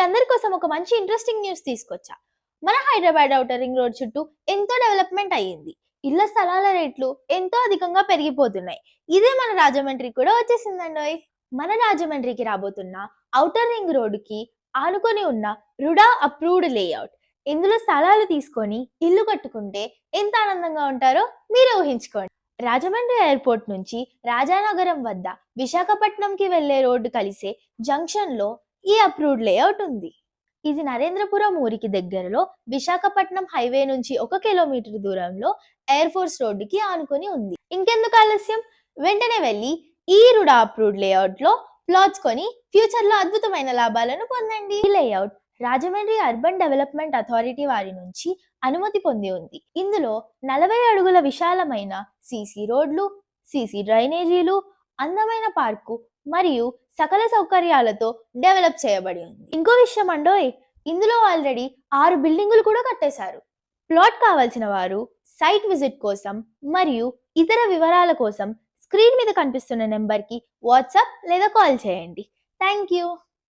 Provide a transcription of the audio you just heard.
అందరి కోసం ఒక మంచి ఇంట్రెస్టింగ్ న్యూస్ తీసుకొచ్చా. మన హైదరాబాద్ ఔటర్ రింగ్ రోడ్ చుట్టూ ఎంతో డెవలప్మెంట్ అయ్యింది. ఇళ్ల స్థలాల రేట్లు ఎంతో అధికంగా పెరిగిపోతున్నాయి. ఇదే మన రాజమండ్రి కూడా వచ్చేసిందండోయ్. మన రాజమండ్రికి రాబోతున్న ఔటర్ రింగ్ రోడ్డుకి ఆనుకొని ఉన్న రుడా అప్రూవ్డ్ లేఅవుట్. ఇందులో స్థలాలు తీసుకొని ఇల్లు కట్టుకుంటే ఎంత ఆనందంగా ఉంటారో మీరే ఊహించుకోండి. రాజమండ్రి ఎయిర్పోర్ట్ నుంచి రాజానగరం వద్ద విశాఖపట్నంకి వెళ్లే రోడ్డు కలిసే జంక్షన్ లో ఈ అప్రూవ్డ్ లేఅవుట్ ఉంది. ఇది నరేంద్రపురం ఊరికి దగ్గరలో విశాఖపట్నం హైవే నుంచి 1 కిలోమీటర్ దూరంలో ఎయిర్ ఫోర్స్ రోడ్డుకి ఆనుకొని ఉంది. ఇంకెందుకు ఆలస్యం, వెంటనే వెళ్ళి ఈ రుడా అప్రూవ్డ్ లేఅవుట్ లో ప్లాట్స్ కొని ఫ్యూచర్ లో అద్భుతమైన లాభాలను పొందండి. ఈ layout Rajahmundry urban development authority వారి నుంచి అనుమతి పొంది ఉంది. ఇందులో 40 అడుగుల విశాలమైన సీసీ రోడ్లు, సీసీ డ్రైనేజీలు, అందమైన పార్కు మరియు సకల సౌకర్యాలతో డెవలప్ చేయబడి ఉంది. ఇంకో విషయం అండోయ్, ఇందులో ఆల్రెడీ 6 బిల్డింగులు కూడా కట్టేశారు. ప్లాట్ కావాల్సిన వారు సైట్ విజిట్ కోసం మరియు ఇతర వివరాల కోసం స్క్రీన్ మీద కనిపిస్తున్న నెంబర్కి వాట్సాప్ లేదా కాల్ చేయండి. Thank you.